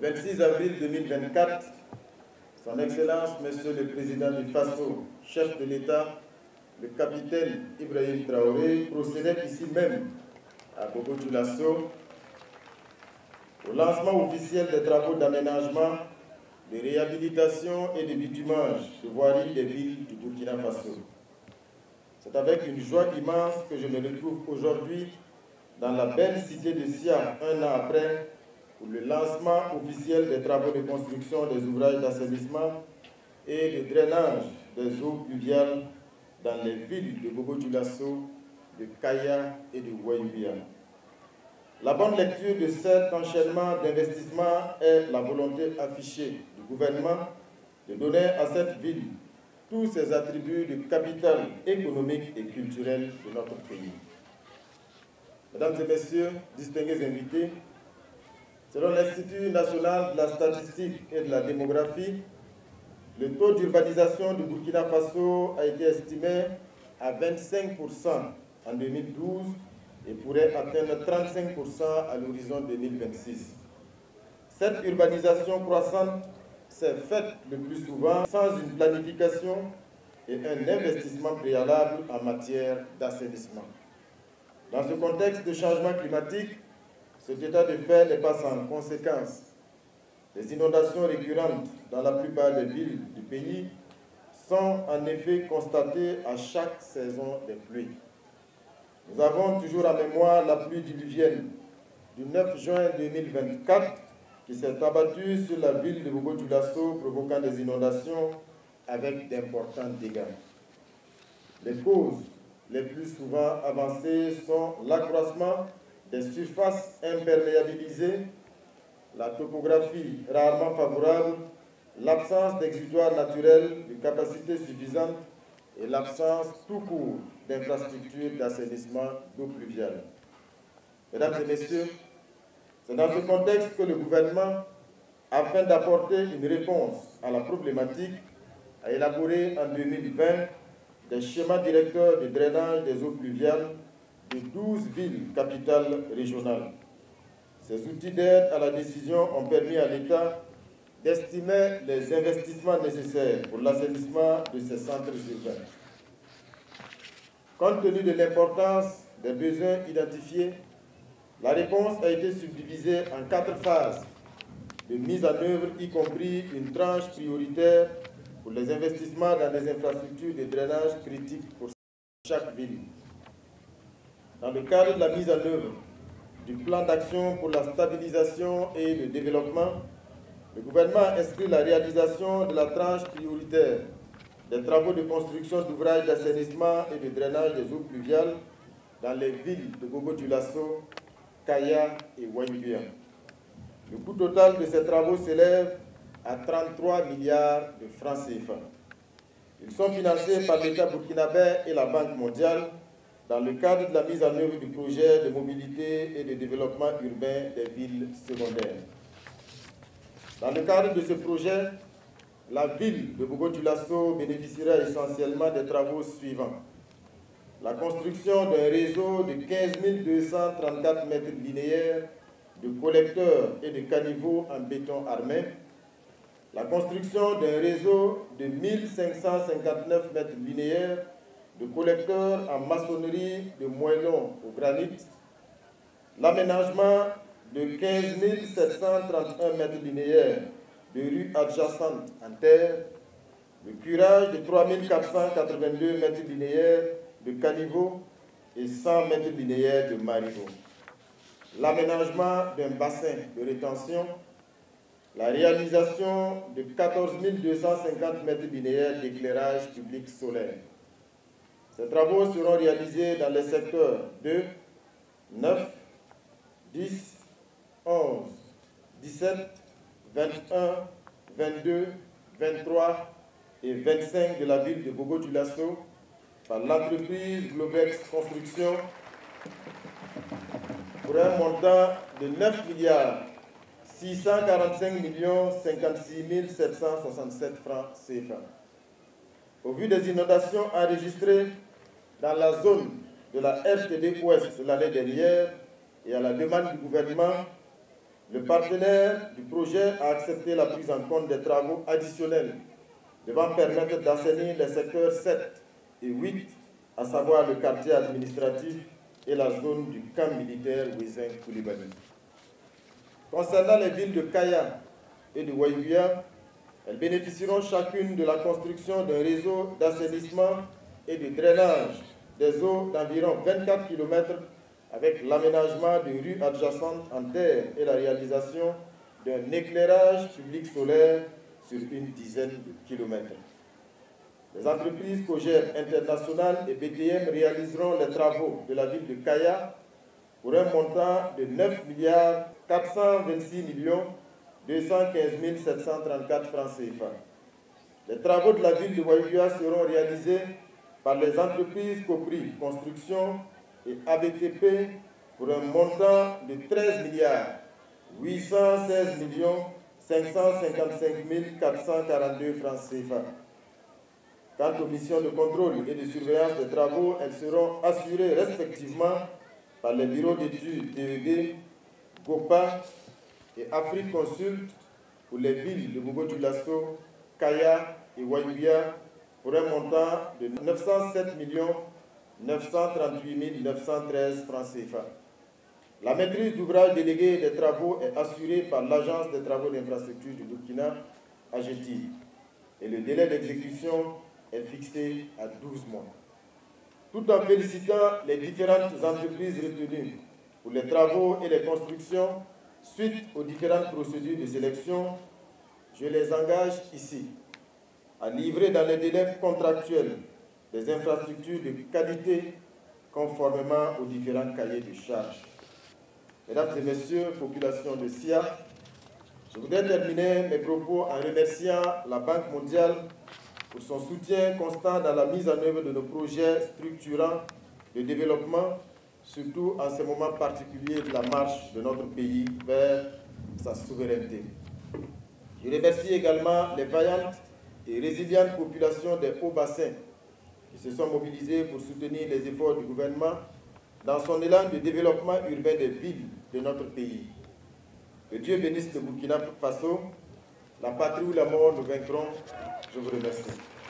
Le 26 avril 2024, Son Excellence, Monsieur le Président du Faso, chef de l'État, le capitaine Ibrahim Traoré, procédait ici même à Bobo-Dioulasso au lancement officiel des travaux d'aménagement, de réhabilitation et de bitumage de voiries des villes du Burkina Faso. C'est avec une joie immense que je me retrouve aujourd'hui dans la belle cité de Sia, un an après, pour le lancement officiel des travaux de construction des ouvrages d'assainissement et de drainage des eaux pluviales dans les villes de Bobo-Dioulasso, de Kaya et de Ouaïbia. La bonne lecture de cet enchaînement d'investissements est la volonté affichée du gouvernement de donner à cette ville tous ses attributs de capital économique et culturel de notre pays. Mesdames et messieurs, distingués invités, selon l'Institut national de la statistique et de la démographie, le taux d'urbanisation du Burkina Faso a été estimé à 25% en 2012 et pourrait atteindre 35% à l'horizon 2026. Cette urbanisation croissante s'est faite le plus souvent sans une planification et un investissement préalable en matière d'assainissement. Dans ce contexte de changement climatique, cet état de fait n'est pas sans conséquences. Les inondations récurrentes dans la plupart des villes du pays sont en effet constatées à chaque saison des pluies. Nous avons toujours en mémoire la pluie diluvienne du 9 juin 2024 qui s'est abattue sur la ville de Bobo-Dioulasso, provoquant des inondations avec d'importants dégâts. Les causes les plus souvent avancées sont l'accroissement des surfaces imperméabilisées, la topographie rarement favorable, l'absence d'exutoires naturels de capacité suffisante et l'absence tout court d'infrastructures d'assainissement d'eau pluviale. Mesdames et messieurs, c'est dans ce contexte que le gouvernement, afin d'apporter une réponse à la problématique, a élaboré en 2020 des schémas directeurs de drainage des eaux pluviales de 12 villes capitales régionales. Ces outils d'aide à la décision ont permis à l'État d'estimer les investissements nécessaires pour l'assainissement de ces centres urbains. Compte tenu de l'importance des besoins identifiés, la réponse a été subdivisée en 4 phases de mise en œuvre, y compris une tranche prioritaire pour les investissements dans des infrastructures de drainage critiques pour chaque ville. Dans le cadre de la mise en œuvre du plan d'action pour la stabilisation et le développement, le gouvernement a inscrit la réalisation de la tranche prioritaire des travaux de construction d'ouvrages d'assainissement et de drainage des eaux pluviales dans les villes de Bobo-Dioulasso, Kaya et Ouaïbia. Le coût total de ces travaux s'élève à 33 milliards de francs CFA. Ils sont financés par l'État burkinabé et la Banque mondiale dans le cadre de la mise en œuvre du projet de mobilité et de développement urbain des villes secondaires. Dans le cadre de ce projet, la ville de Bobo-Dioulasso bénéficiera essentiellement des travaux suivants. La construction d'un réseau de 15 234 mètres linéaires de collecteurs et de caniveaux en béton armé, la construction d'un réseau de 1559 mètres linéaires de collecteurs en maçonnerie de moellons au granit, l'aménagement de 15 731 mètres linéaires de rues adjacentes en terre, le curage de 3 482 mètres linéaires de caniveaux et 100 mètres linéaires de marigots, l'aménagement d'un bassin de rétention, la réalisation de 14 250 mètres linéaires d'éclairage public solaire. Ces travaux seront réalisés dans les secteurs 2, 9, 10, 11, 17, 21, 22, 23 et 25 de la ville de Bobo-Dioulasso par l'entreprise Globex Construction pour un montant de 9 milliards 645 56 767 francs CFA. Au vu des inondations enregistrées dans la zone de la RTD Ouest l'année dernière et à la demande du gouvernement, le partenaire du projet a accepté la prise en compte des travaux additionnels devant permettre d'assainir les secteurs 7 et 8, à savoir le quartier administratif et la zone du camp militaire Ouézin-Coulibaly. Concernant les villes de Kaya et de Waïbia, elles bénéficieront chacune de la construction d'un réseau d'assainissement et de drainage des eaux d'environ 24 km avec l'aménagement de rues adjacentes en terre et la réalisation d'un éclairage public solaire sur une dizaine de kilomètres. Les entreprises Cogère International et BTM réaliseront les travaux de la ville de Kaya pour un montant de 9 426 215 734 francs CFA. Les travaux de la ville de Waïbia seront réalisés par les entreprises Copri Construction et ABTP pour un montant de 13 816 555 442 francs CFA. Quant aux missions de contrôle et de surveillance des travaux, elles seront assurées respectivement par les bureaux d'études TED, GOPA et Afrique Consult pour les villes de Bobo-Dioulasso, Kaya et Waïbia pour un montant de 907 938 913 francs CFA. La maîtrise d'ouvrage déléguée des travaux est assurée par l'Agence des travaux d'infrastructure du Burkina, AGETI, et le délai d'exécution est fixé à 12 mois. Tout en félicitant les différentes entreprises retenues pour les travaux et les constructions suite aux différentes procédures de sélection, je les engage ici à livrer dans les délais contractuels des infrastructures de qualité conformément aux différents cahiers de charges. Mesdames et messieurs, population de SIA, je voudrais terminer mes propos en remerciant la Banque mondiale pour son soutien constant dans la mise en œuvre de nos projets structurants de développement, surtout en ces moments particuliers de la marche de notre pays vers sa souveraineté. Je remercie également les vaillantes et résilientes populations des hauts bassins qui se sont mobilisées pour soutenir les efforts du gouvernement dans son élan de développement urbain des villes de notre pays. Que Dieu bénisse le Burkina Faso, la patrie où la mort nous vaincront. Je vous remercie.